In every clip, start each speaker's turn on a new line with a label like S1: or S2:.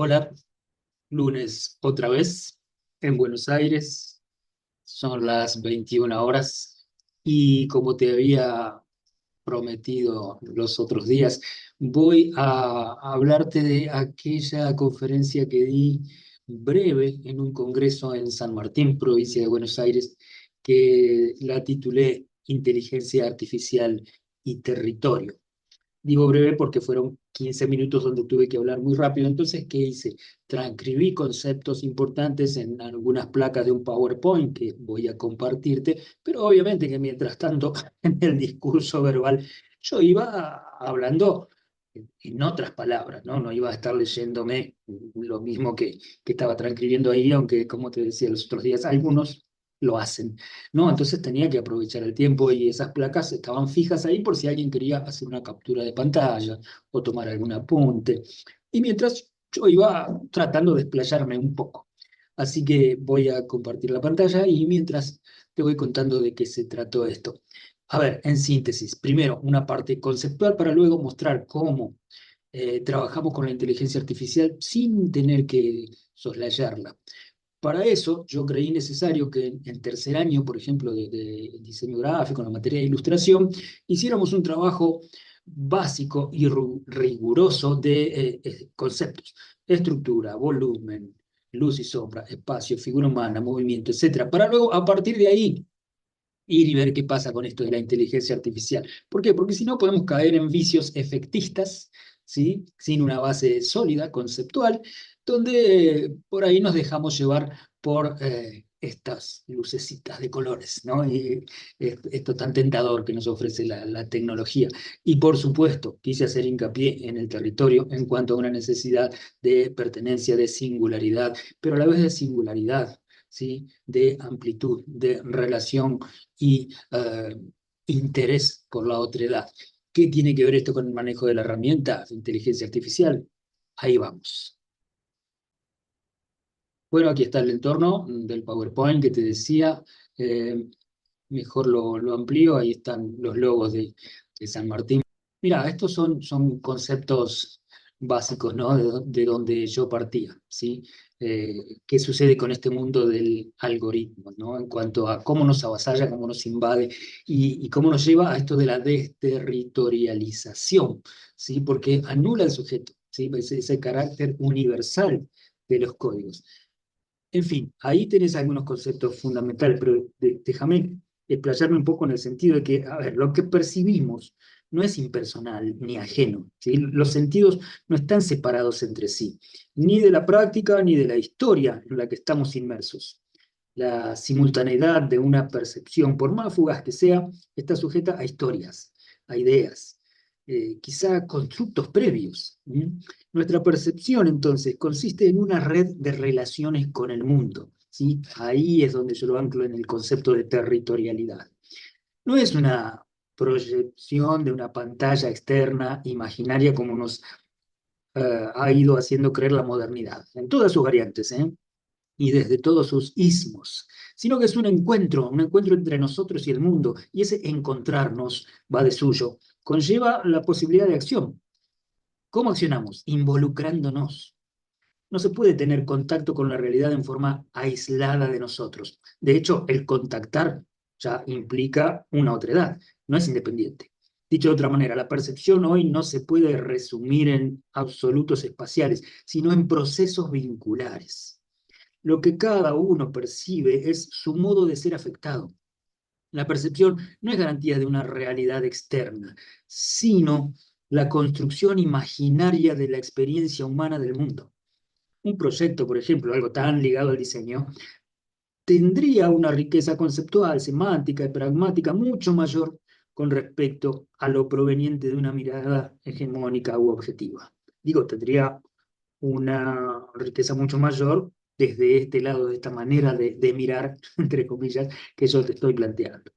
S1: Hola, lunes otra vez en Buenos Aires, son las 21 horas y como te había prometido los otros días, voy a hablarte de aquella conferencia que di breve en un congreso en San Martín, provincia de Buenos Aires, que la titulé Inteligencia Artificial y Territorio. Digo breve porque fueron 15 minutos donde tuve que hablar muy rápido. Entonces, ¿qué hice? Transcribí conceptos importantes en algunas placas de un PowerPoint que voy a compartirte, pero obviamente que mientras tanto, en el discurso verbal, yo iba hablando en otras palabras, ¿no? No iba a estar leyéndome lo mismo que estaba transcribiendo ahí, aunque, como te decía los otros días, algunos lo hacen. ¿No? Entonces tenía que aprovechar el tiempo y esas placas estaban fijas ahí por si alguien quería hacer una captura de pantalla o tomar algún apunte. Y mientras yo iba tratando de explayarme un poco. Así que voy a compartir la pantalla y mientras te voy contando de qué se trató esto. A ver, en síntesis, primero una parte conceptual para luego mostrar cómo trabajamos con la inteligencia artificial sin tener que soslayarla. Para eso, yo creí necesario que en tercer año, por ejemplo, de diseño gráfico, en la materia de ilustración, hiciéramos un trabajo básico y riguroso de conceptos: estructura, volumen, luz y sombra, espacio, figura humana, movimiento, etcétera, para luego, a partir de ahí, ir y ver qué pasa con esto de la inteligencia artificial. ¿Por qué? Porque si no podemos caer en vicios efectistas, ¿sí? Sin una base sólida, conceptual, donde por ahí nos dejamos llevar por estas lucecitas de colores, ¿no? Y esto tan tentador que nos ofrece la tecnología. Y por supuesto, quise hacer hincapié en el territorio en cuanto a una necesidad de pertenencia, de singularidad, pero a la vez de singularidad, ¿sí? De amplitud, de relación y interés por la otredad. ¿Qué tiene que ver esto con el manejo de la herramienta de inteligencia artificial? Ahí vamos. Bueno, aquí está el entorno del PowerPoint que te decía. Eh, Mejor lo amplío. Ahí están los logos de San Martín. Mira, estos son conceptos básicos, ¿no? De donde yo partía, ¿sí? ¿Qué sucede con este mundo del algoritmo, ¿no? En cuanto a cómo nos avasalla, cómo nos invade y cómo nos lleva a esto de la desterritorialización, ¿sí? Porque anula el sujeto, ¿sí? Ese carácter universal de los códigos. En fin, ahí tenés algunos conceptos fundamentales, pero déjame explayarme un poco en el sentido de que, a ver, lo que percibimos no es impersonal ni ajeno, ¿sí? Los sentidos no están separados entre sí, ni de la práctica ni de la historia en la que estamos inmersos. La simultaneidad de una percepción, por más fugaz que sea, está sujeta a historias, a ideas, quizá constructos previos. ¿Mm? Nuestra percepción, entonces, consiste en una red de relaciones con el mundo, ¿sí? Ahí es donde yo lo anclo en el concepto de territorialidad. No es una proyección de una pantalla externa imaginaria como nos ha ido haciendo creer la modernidad, en todas sus variantes, ¿eh? Y desde todos sus ismos, sino que es un encuentro entre nosotros y el mundo, y ese encontrarnos va de suyo, conlleva la posibilidad de acción. ¿Cómo accionamos? Involucrándonos. No se puede tener contacto con la realidad en forma aislada de nosotros. De hecho, el contactar ya implica una otredad, no es independiente. Dicho de otra manera, la percepción hoy no se puede resumir en absolutos espaciales, sino en procesos vinculares. Lo que cada uno percibe es su modo de ser afectado. La percepción no es garantía de una realidad externa, sino la construcción imaginaria de la experiencia humana del mundo. Un proyecto, por ejemplo, algo tan ligado al diseño, tendría una riqueza conceptual, semántica y pragmática mucho mayor con respecto a lo proveniente de una mirada hegemónica u objetiva. Digo, tendría una riqueza mucho mayor desde este lado, de esta manera de mirar, entre comillas, que yo te estoy planteando.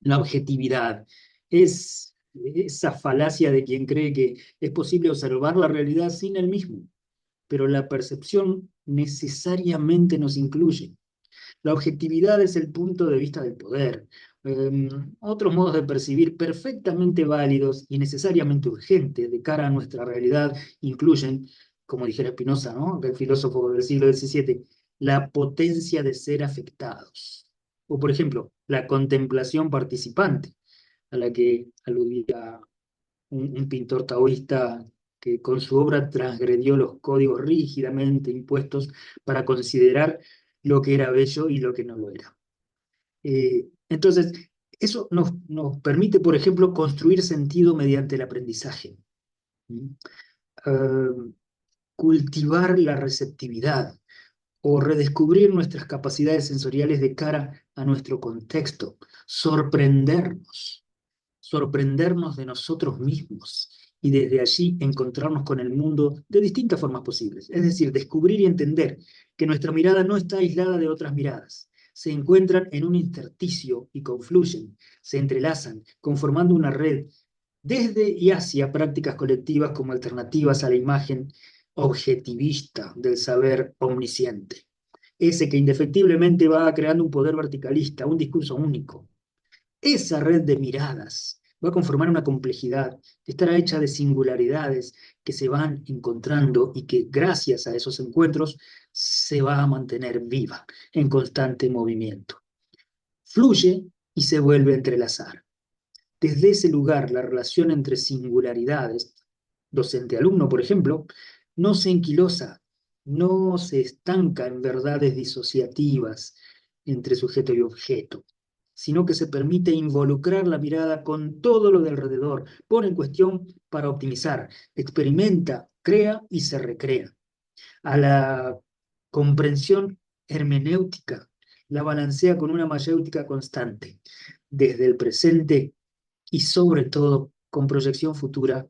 S1: La objetividad es esa falacia de quien cree que es posible observar la realidad sin el mismo, pero la percepción necesariamente nos incluye. La objetividad es el punto de vista del poder. Otros modos de percibir perfectamente válidos y necesariamente urgentes de cara a nuestra realidad incluyen como dijera Spinoza, ¿no? El filósofo del siglo XVII, la potencia de ser afectados. O, por ejemplo, la contemplación participante, a la que aludía un pintor taoísta que con su obra transgredió los códigos rígidamente impuestos para considerar lo que era bello y lo que no lo era. Entonces, eso nos permite, por ejemplo, construir sentido mediante el aprendizaje. ¿Mm? Eh, Cultivar la receptividad o redescubrir nuestras capacidades sensoriales de cara a nuestro contexto, sorprendernos, sorprendernos de nosotros mismos y desde allí encontrarnos con el mundo de distintas formas posibles. Es decir, descubrir y entender que nuestra mirada no está aislada de otras miradas. Se encuentran en un intersticio y confluyen, se entrelazan, conformando una red desde y hacia prácticas colectivas como alternativas a la imagen objetivista del saber omnisciente. Ese que indefectiblemente va creando un poder verticalista, un discurso único. Esa red de miradas va a conformar una complejidad que estará hecha de singularidades que se van encontrando y que gracias a esos encuentros se va a mantener viva, en constante movimiento. Fluye y se vuelve a entrelazar. Desde ese lugar, la relación entre singularidades, docente-alumno, por ejemplo, no se enquilosa, no se estanca en verdades disociativas entre sujeto y objeto, sino que se permite involucrar la mirada con todo lo de alrededor, pone en cuestión para optimizar, experimenta, crea y se recrea. A la comprensión hermenéutica la balancea con una mayéutica constante, desde el presente y sobre todo con proyección futura,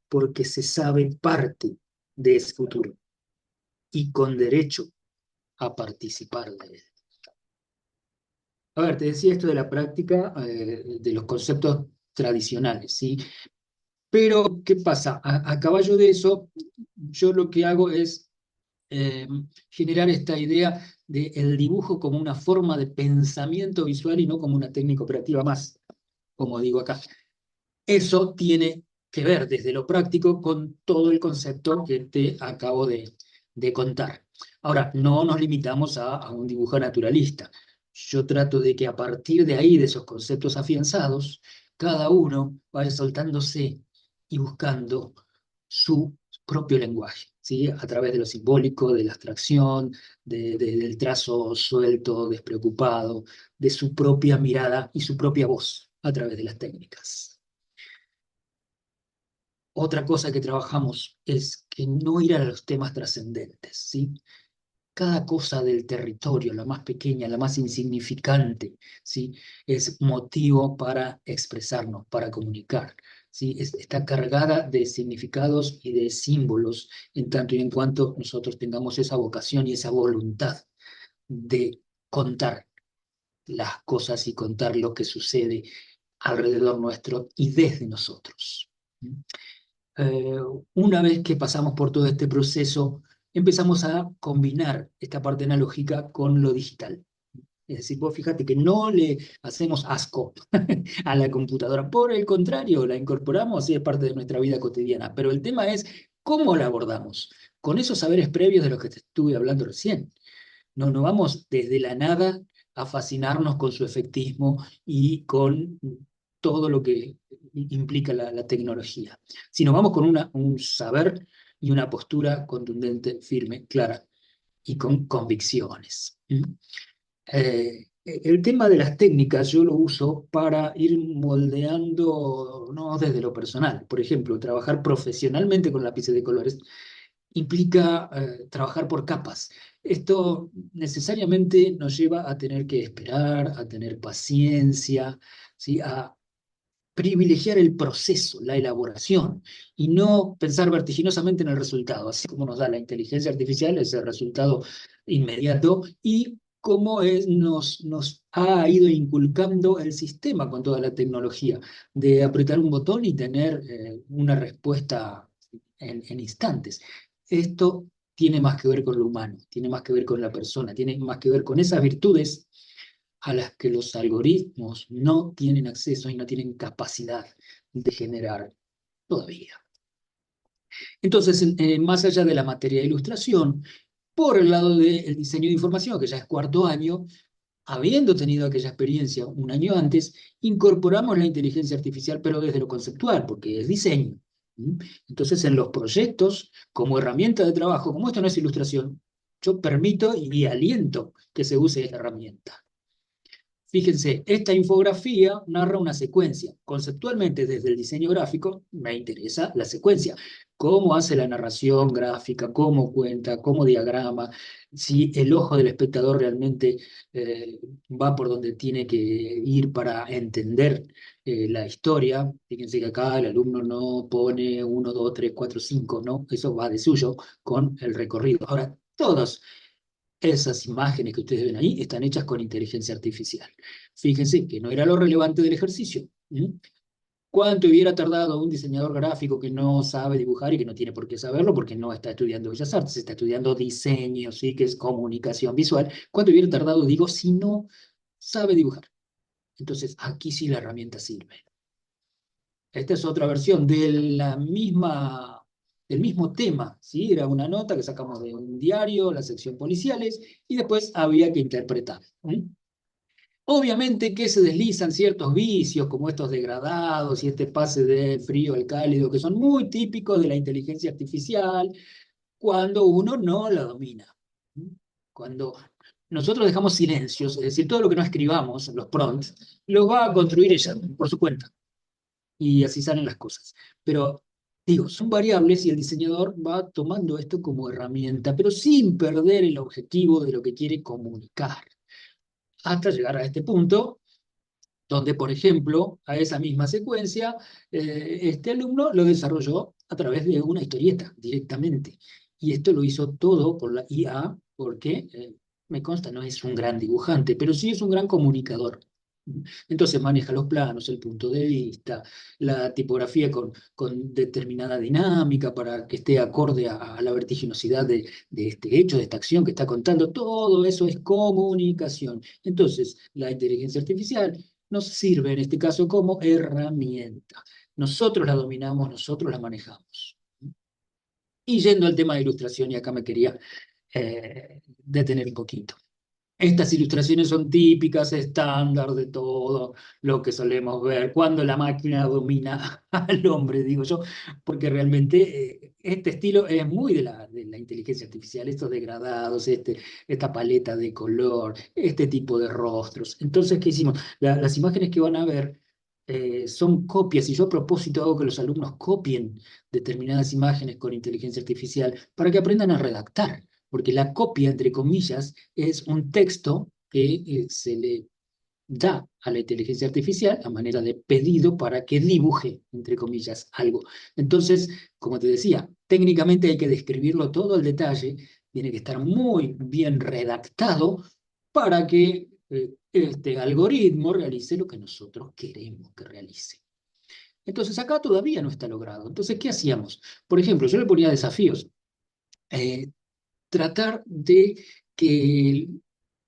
S1: porque se sabe parte de ese futuro y con derecho a participar de él. A ver, te decía esto de la práctica, de los conceptos tradicionales, ¿sí? Pero, ¿qué pasa? A caballo de eso, yo lo que hago es eh, generar esta idea del dibujo como una forma de pensamiento visual y no como una técnica operativa más, como digo acá. Eso tiene que ver desde lo práctico con todo el concepto que te acabo de contar. Ahora, no nos limitamos a un dibujo naturalista. Yo trato de que a partir de ahí, de esos conceptos afianzados, cada uno vaya soltándose y buscando su propio lenguaje, ¿sí? A través de lo simbólico, de la abstracción, del trazo suelto, despreocupado, de su propia mirada y su propia voz a través de las técnicas. Otra cosa que trabajamos es que no ir a los temas trascendentes, ¿sí? Cada cosa del territorio, la más pequeña, la más insignificante, ¿sí? Es motivo para expresarnos, para comunicar, ¿sí? Está cargada de significados y de símbolos en tanto y en cuanto nosotros tengamos esa vocación y esa voluntad de contar las cosas y contar lo que sucede alrededor nuestro y desde nosotros. eh, una vez que pasamos por todo este proceso, empezamos a combinar esta parte analógica con lo digital. Es decir, vos fíjate que no le hacemos asco a la computadora, por el contrario, la incorporamos y es parte de nuestra vida cotidiana. Pero el tema es cómo la abordamos, con esos saberes previos de los que te estuve hablando recién. No vamos desde la nada a fascinarnos con su efectismo y con todo lo que implica la tecnología, sino vamos con un saber y una postura contundente, firme, clara y con convicciones. ¿Mm? El tema de las técnicas yo lo uso para ir moldeando, no desde lo personal. Por ejemplo, trabajar profesionalmente con lápices de colores implica trabajar por capas. Esto necesariamente nos lleva a tener que esperar, a tener paciencia, ¿sí? A privilegiar el proceso, la elaboración, y no pensar vertiginosamente en el resultado, así como nos da la inteligencia artificial, ese resultado inmediato, y cómo nos ha ido inculcando el sistema con toda la tecnología, de apretar un botón y tener una respuesta en instantes. Esto tiene más que ver con lo humano, tiene más que ver con la persona, tiene más que ver con esas virtudes a las que los algoritmos no tienen acceso y no tienen capacidad de generar todavía. Entonces, más allá de la materia de ilustración, por el lado del diseño de información, que ya es cuarto año, habiendo tenido aquella experiencia un año antes, incorporamos la inteligencia artificial, pero desde lo conceptual, porque es diseño. ¿Mm? Entonces, en los proyectos, como herramienta de trabajo, como esto no es ilustración, yo permito y aliento que se use esta herramienta. Fíjense, esta infografía narra una secuencia. Conceptualmente, desde el diseño gráfico, me interesa la secuencia. Cómo hace la narración gráfica, cómo cuenta, cómo diagrama, si el ojo del espectador realmente va por donde tiene que ir para entender la historia. Fíjense que acá el alumno no pone uno, 2, 3, 4, 5, no, eso va de suyo con el recorrido. Ahora, todos esas imágenes que ustedes ven ahí están hechas con inteligencia artificial. Fíjense que no era lo relevante del ejercicio. ¿Mm? ¿Cuánto hubiera tardado un diseñador gráfico que no sabe dibujar y que no tiene por qué saberlo porque no está estudiando Bellas Artes, está estudiando diseño, ¿sí? Que es comunicación visual? ¿Cuánto hubiera tardado, digo, si no sabe dibujar? Entonces, aquí sí la herramienta sirve. Esta es otra versión de del mismo tema, ¿sí? Era una nota que sacamos de un diario, la sección policiales, y después había que interpretar. Obviamente que se deslizan ciertos vicios, como estos degradados y este pase de frío al cálido, que son muy típicos de la inteligencia artificial cuando uno no la domina. Cuando nosotros dejamos silencios, es decir, todo lo que no escribamos, los prompts, lo va a construir ella por su cuenta y así salen las cosas. Pero digo, son variables y el diseñador va tomando esto como herramienta, pero sin perder el objetivo de lo que quiere comunicar, hasta llegar a este punto donde, por ejemplo, a esa misma secuencia, este alumno lo desarrolló a través de una historieta directamente. Y esto lo hizo todo por la IA, porque me consta, no es un gran dibujante, pero sí es un gran comunicador. Entonces maneja los planos, el punto de vista, la tipografía con determinada dinámica para que esté acorde a la vertiginosidad de este hecho, de esta acción que está contando. Todo eso es comunicación. Entonces, la inteligencia artificial nos sirve en este caso como herramienta. Nosotros la dominamos, nosotros la manejamos. Y yendo al tema de ilustración, y acá me quería detener un poquito. Estas ilustraciones son típicas, estándar de todo lo que solemos ver cuando la máquina domina al hombre, digo yo, porque realmente este estilo es muy de la inteligencia artificial, estos degradados, esta paleta de color, este tipo de rostros. Entonces, ¿qué hicimos? Las imágenes que van a ver son copias, y yo a propósito hago que los alumnos copien determinadas imágenes con inteligencia artificial para que aprendan a redactar, porque la copia, entre comillas, es un texto que se le da a la inteligencia artificial a manera de pedido para que dibuje, entre comillas, algo. Entonces, como te decía, técnicamente hay que describirlo todo al detalle, tiene que estar muy bien redactado para que este algoritmo realice lo que nosotros queremos que realice. Entonces, acá todavía no está logrado. Entonces, ¿qué hacíamos? Por ejemplo, yo le ponía desafíos. Eh, Tratar de que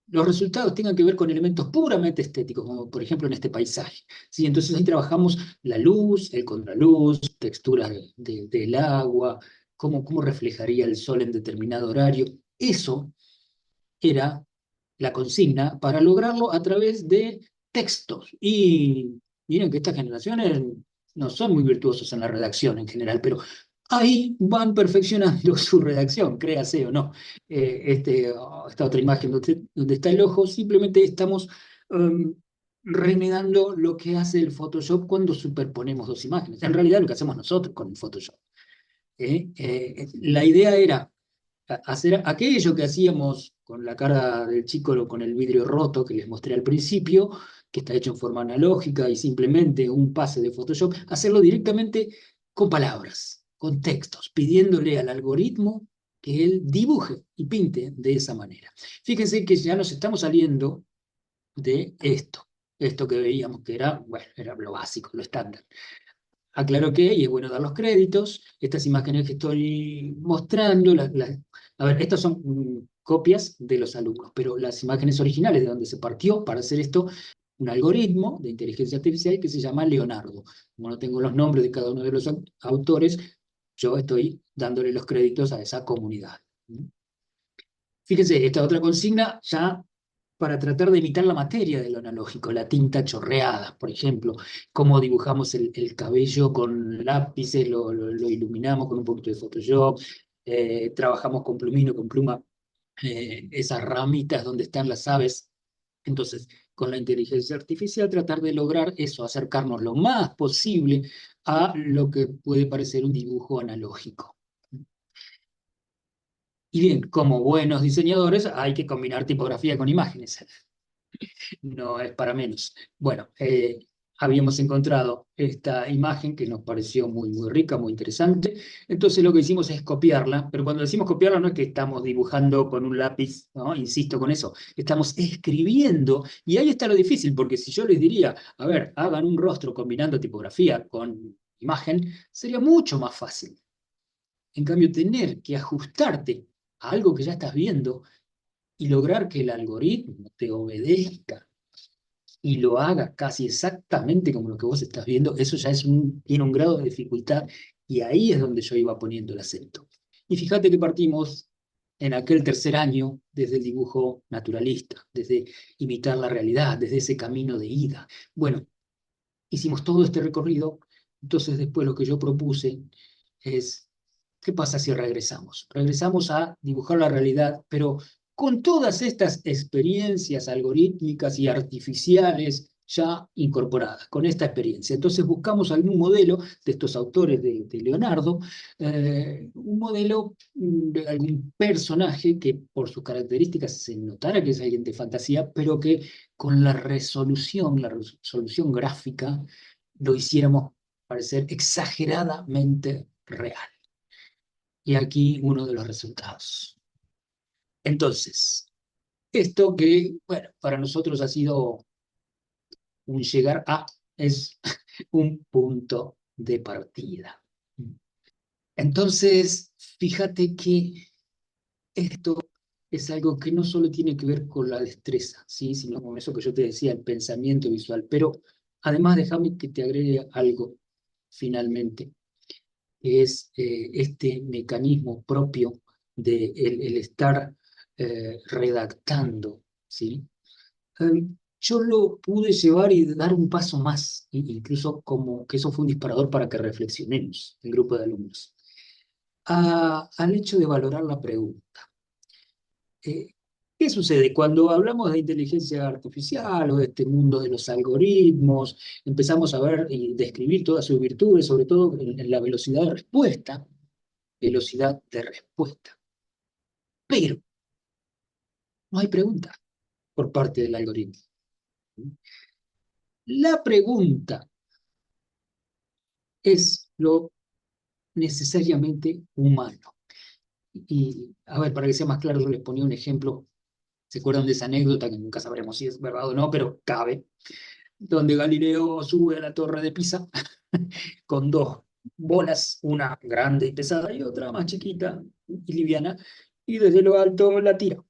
S1: los resultados tengan que ver con elementos puramente estéticos, como por ejemplo en este paisaje. ¿Sí? Entonces ahí trabajamos la luz, el contraluz, texturas del agua, cómo reflejaría el sol en determinado horario. Eso era la consigna para lograrlo a través de textos. Y miren que estas generaciones no son muy virtuosos en la redacción en general, pero ahí van perfeccionando su redacción, créase o no. Esta otra imagen donde está el ojo, simplemente estamos um, remedando lo que hace el Photoshop cuando superponemos dos imágenes. En realidad lo que hacemos nosotros con el Photoshop. La idea era hacer aquello que hacíamos con la cara del chico o con el vidrio roto que les mostré al principio, que está hecho en forma analógica y simplemente un pase de Photoshop, hacerlo directamente con palabras, con textos, pidiéndole al algoritmo que él dibuje y pinte de esa manera. Fíjense que ya nos estamos saliendo de esto que veíamos que era, bueno, era lo básico, lo estándar. Aclaro que, y es bueno dar los créditos, estas imágenes que estoy mostrando, a ver, estas son copias de los alumnos, pero las imágenes originales de donde se partió para hacer esto, un algoritmo de inteligencia artificial que se llama Leonardo. Como no tengo los nombres de cada uno de los autores, yo estoy dándole los créditos a esa comunidad. Fíjense, esta otra consigna ya para tratar de imitar la materia de lo analógico, la tinta chorreada, por ejemplo, cómo dibujamos el cabello con lápices, lo iluminamos con un poquito de Photoshop, trabajamos con plumino, con pluma, esas ramitas donde están las aves. Entonces, con la inteligencia artificial, tratar de lograr eso, acercarnos lo más posible a lo que puede parecer un dibujo analógico. Y bien, como buenos diseñadores, hay que combinar tipografía con imágenes. No es para menos. Bueno, habíamos encontrado esta imagen que nos pareció muy, muy rica, muy interesante. Entonces lo que hicimos es copiarla, pero cuando decimos copiarla no es que estamos dibujando con un lápiz, ¿no? Insisto con eso, estamos escribiendo y ahí está lo difícil, porque si yo les diría, a ver, hagan un rostro combinando tipografía con imagen, sería mucho más fácil. En cambio, tener que ajustarte a algo que ya estás viendo y lograr que el algoritmo te obedezca y lo haga casi exactamente como lo que vos estás viendo, eso ya tiene un grado de dificultad y ahí es donde yo iba poniendo el acento. Y fíjate que partimos en aquel tercer año desde el dibujo naturalista, desde imitar la realidad, desde ese camino de ida. Bueno, hicimos todo este recorrido, entonces después lo que yo propuse es, ¿qué pasa si regresamos? Regresamos a dibujar la realidad, pero con todas estas experiencias algorítmicas y artificiales ya incorporadas, con esta experiencia. Entonces buscamos algún modelo de estos autores de Leonardo, un modelo de algún personaje que por sus características se notara que es alguien de fantasía, pero que con la resolución gráfica, lo hiciéramos parecer exageradamente real. Y aquí uno de los resultados. Entonces, esto que, bueno, para nosotros ha sido un llegar a, es un punto de partida. Entonces, fíjate que esto es algo que no solo tiene que ver con la destreza, ¿sí? Sino con eso que yo te decía, el pensamiento visual. Pero además, déjame que te agregue algo finalmente, que es este mecanismo propio de el estar redactando, ¿sí? Yo lo pude llevar y dar un paso más, incluso como que eso fue un disparador para que reflexionemos, el grupo de alumnos, al hecho de valorar la pregunta. Eh, ¿Qué sucede? Cuando hablamos de inteligencia artificial o de este mundo de los algoritmos, empezamos a ver y describir todas sus virtudes, sobre todo en la velocidad de respuesta. Pero no hay pregunta por parte del algoritmo. La pregunta es lo necesariamente humano. Y, a ver, para que sea más claro, yo les ponía un ejemplo. ¿Se acuerdan de esa anécdota que nunca sabremos si es verdad o no, pero cabe? Donde Galileo sube a la torre de Pisa con dos bolas, una grande y pesada y otra más chiquita y liviana, y desde lo alto la tira,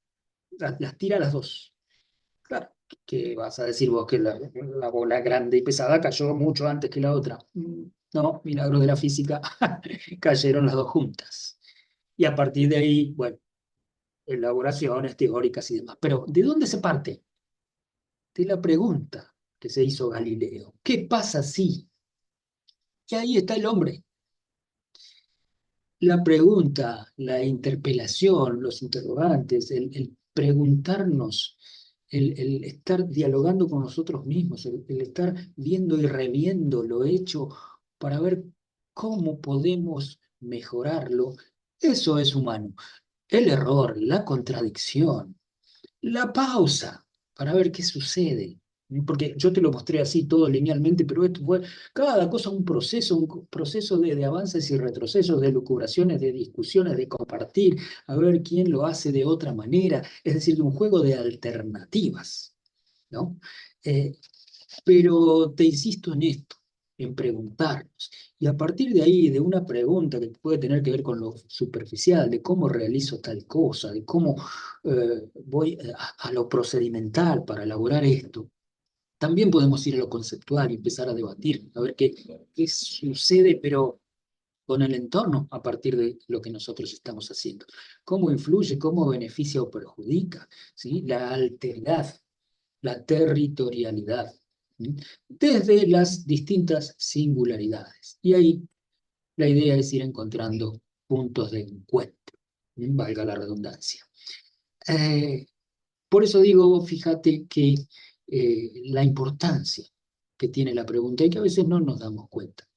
S1: las tira las dos. Claro, que vas a decir vos que la bola grande y pesada cayó mucho antes que la otra. No, milagro de la física, cayeron las dos juntas. Y a partir de ahí, bueno, elaboraciones teóricas y demás. Pero, ¿de dónde se parte? De la pregunta que se hizo Galileo. ¿Qué pasa si? Y ahí está el hombre. La pregunta, la interpelación, los interrogantes, el preguntarnos, el estar dialogando con nosotros mismos, el estar viendo y reviendo lo hecho para ver cómo podemos mejorarlo, eso es humano. El error, la contradicción, la pausa para ver qué sucede. Porque yo te lo mostré así todo linealmente, pero esto fue cada cosa un proceso de avances y retrocesos, de lucubraciones, de discusiones, de compartir, a ver quién lo hace de otra manera, es decir, de un juego de alternativas, ¿no? Eh, pero te insisto en esto, en preguntarnos. Y a partir de ahí, de una pregunta que puede tener que ver con lo superficial, de cómo realizo tal cosa, de cómo voy a lo procedimental para elaborar esto, también podemos ir a lo conceptual y empezar a debatir, a ver qué sucede, pero con el entorno a partir de lo que nosotros estamos haciendo. ¿Cómo influye, cómo beneficia o perjudica? ¿Sí? La alteridad, la territorialidad, ¿sí? Desde las distintas singularidades. Y ahí la idea es ir encontrando puntos de encuentro, ¿sí? Valga la redundancia. Eh, por eso digo, fíjate que la importancia que tiene la pregunta y que a veces no nos damos cuenta,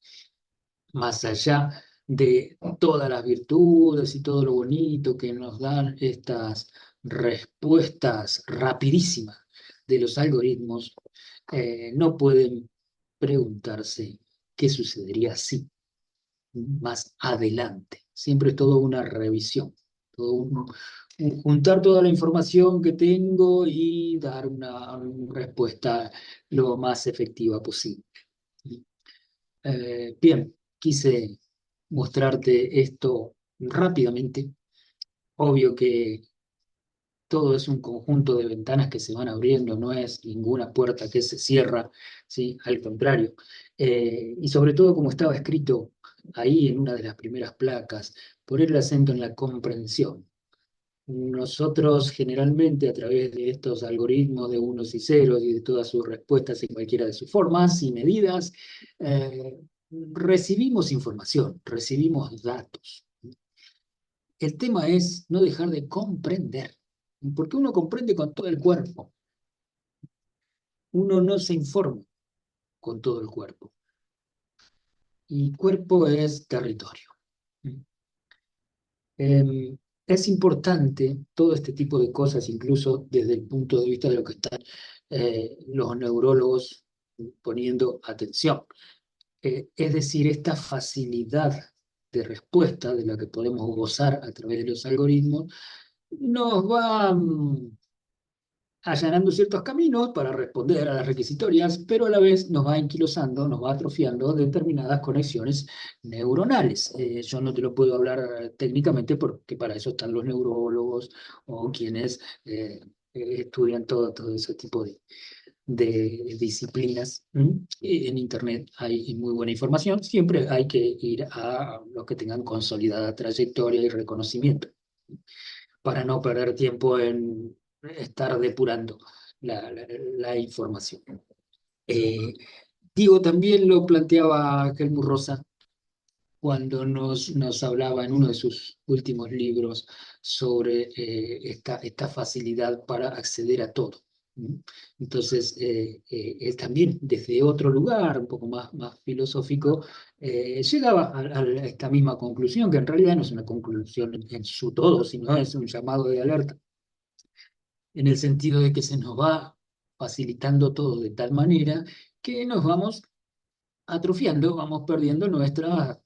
S1: más allá de todas las virtudes y todo lo bonito que nos dan estas respuestas rapidísimas de los algoritmos, no pueden preguntarse qué sucedería si más adelante. Siempre es todo una revisión, todo juntar toda la información que tengo y dar una respuesta lo más efectiva posible. Bien, quise mostrarte esto rápidamente. Obvio que todo es un conjunto de ventanas que se van abriendo, no es ninguna puerta que se cierra, ¿sí? Al contrario. Y sobre todo, como estaba escrito ahí en una de las primeras placas, poner el acento en la comprensión. Nosotros generalmente a través de estos algoritmos de unos y ceros y de todas sus respuestas en cualquiera de sus formas y medidas, eh, recibimos información, recibimos datos. El tema es no dejar de comprender, porque uno comprende con todo el cuerpo, uno no se informa con todo el cuerpo, y cuerpo es territorio. Es importante todo este tipo de cosas, incluso desde el punto de vista de lo que están los neurólogos poniendo atención. Es decir, esta facilidad de respuesta de la que podemos gozar a través de los algoritmos nos va allanando ciertos caminos para responder a las requisitorias, pero a la vez nos va anquilosando, nos va atrofiando determinadas conexiones neuronales. Yo no te lo puedo hablar técnicamente porque para eso están los neurólogos o quienes estudian todo ese tipo de disciplinas. En Internet hay muy buena información, siempre hay que ir a los que tengan consolidada trayectoria y reconocimiento para no perder tiempo en estar depurando la información. Eh, Digo, también lo planteaba Helmut Rosa cuando nos hablaba en uno de sus últimos libros sobre esta facilidad para acceder a todo. ¿Mm? Entonces, él también desde otro lugar, un poco más filosófico, llegaba a esta misma conclusión, que en realidad no es una conclusión en su todo, sino es un llamado de alerta, en el sentido de que se nos va facilitando todo de tal manera que nos vamos atrofiando, vamos perdiendo nuestras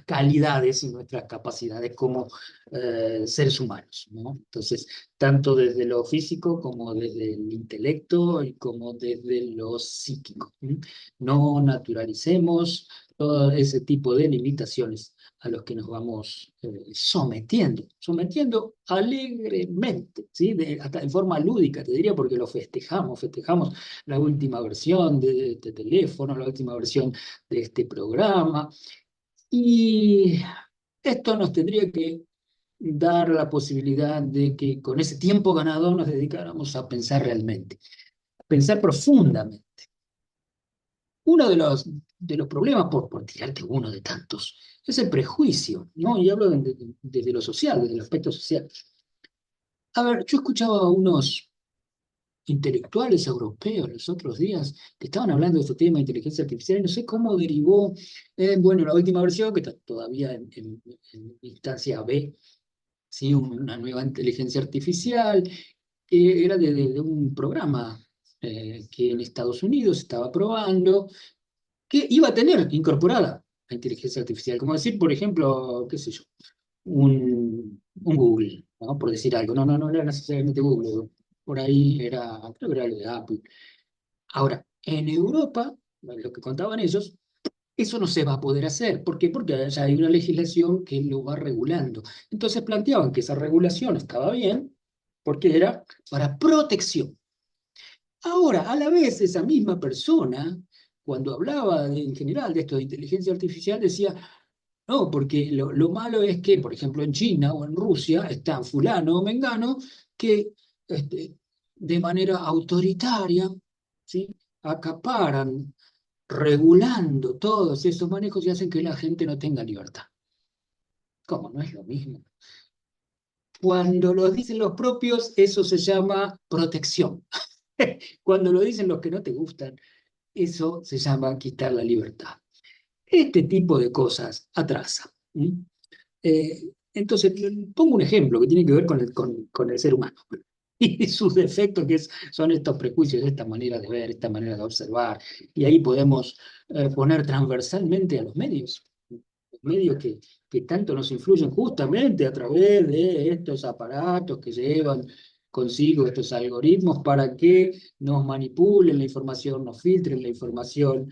S1: calidades y nuestras capacidades como seres humanos, ¿no? Entonces, tanto desde lo físico como desde el intelecto y como desde lo psíquico. ¿Sí? No naturalicemos todo ese tipo de limitaciones a los que nos vamos sometiendo alegremente, ¿sí? Hasta en forma lúdica, te diría, porque lo festejamos la última versión de este teléfono, la última versión de este programa. Y esto nos tendría que dar la posibilidad de que con ese tiempo ganado nos dedicáramos a pensar realmente, a pensar profundamente. Uno de los problemas, por tirarte uno de tantos, es el prejuicio, ¿no? Y hablo desde lo social, desde el aspecto social. A ver, yo escuchaba a unos intelectuales europeos los otros días que estaban hablando de este tema de inteligencia artificial y no sé cómo derivó, bueno, la última versión, que está todavía en instancia B, ¿sí? Una nueva inteligencia artificial, que era de un programa que en Estados Unidos estaba probando, que iba a tener incorporada la inteligencia artificial, como decir, por ejemplo, qué sé yo, un Google, ¿no? Por decir algo. No era necesariamente Google, por ahí era, creo que era lo de Apple. Ahora, en Europa, lo que contaban ellos, eso no se va a poder hacer. ¿Por qué? Porque ya hay una legislación que lo va regulando. Entonces planteaban que esa regulación estaba bien, porque era para protección. Ahora, a la vez, esa misma persona, cuando hablaba en general de esto de inteligencia artificial, decía, No, porque lo malo es que, por ejemplo, en China o en Rusia están fulano o mengano que de manera autoritaria, ¿sí? Acaparan, regulando todos esos manejos y hacen que la gente no tenga libertad. ¿Cómo? No es lo mismo. Cuando lo dicen los propios, eso se llama protección. Cuando lo dicen los que no te gustan, eso se llama quitar la libertad. Este tipo de cosas atrasa. ¿M? Entonces, pongo un ejemplo que tiene que ver con el ser humano y sus defectos, son estos prejuicios, esta manera de ver, esta manera de observar. Y ahí podemos poner transversalmente a los medios que tanto nos influyen justamente a través de estos aparatos que llevan consigo estos algoritmos para que nos manipulen la información, nos filtren la información.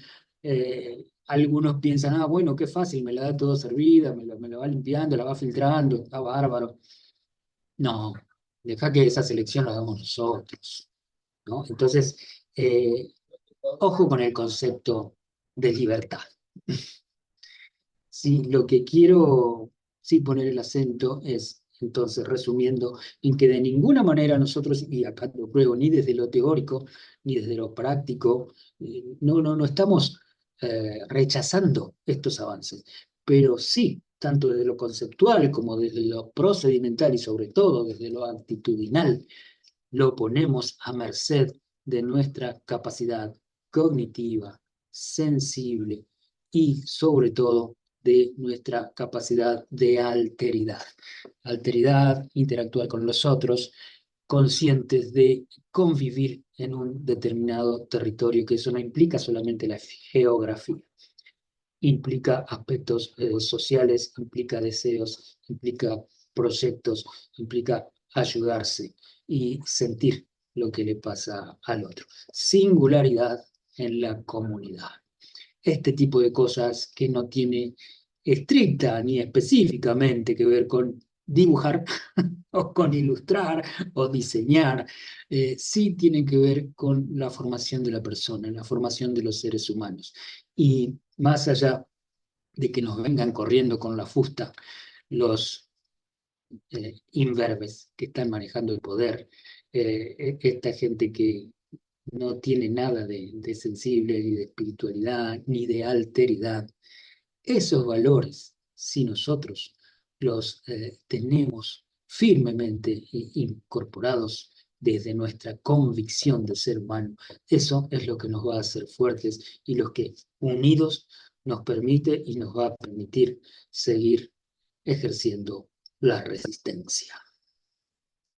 S1: Algunos piensan, ah, bueno, qué fácil, me la da todo servida, me la va limpiando, la va filtrando, está bárbaro. No, deja que esa selección la hagamos nosotros, ¿no? Entonces, eh, ojo con el concepto de libertad. Sí, lo que quiero sí poner el acento es, entonces, resumiendo, en que de ninguna manera nosotros, y acá lo pruebo, ni desde lo teórico, ni desde lo práctico, no estamos rechazando estos avances, pero sí, tanto desde lo conceptual como desde lo procedimental y sobre todo desde lo actitudinal, lo ponemos a merced de nuestra capacidad cognitiva, sensible y sobre todo de nuestra capacidad de alteridad. Alteridad, interactuar con los otros, conscientes de convivir en un determinado territorio, que eso no implica solamente la geografía, implica aspectos sociales, implica deseos, implica proyectos, implica ayudarse y sentir lo que le pasa al otro. Singularidad en la comunidad. Este tipo de cosas que no tiene estricta ni específicamente que ver con dibujar o con ilustrar o diseñar, sí tienen que ver con la formación de la persona, la formación de los seres humanos. Y más allá de que nos vengan corriendo con la fusta los imberbes que están manejando el poder, esta gente que no tiene nada de sensible, ni de espiritualidad, ni de alteridad. Esos valores, si nosotros los tenemos firmemente incorporados desde nuestra convicción de ser humano, eso es lo que nos va a hacer fuertes y los que unidos nos permite y nos va a permitir seguir ejerciendo la resistencia.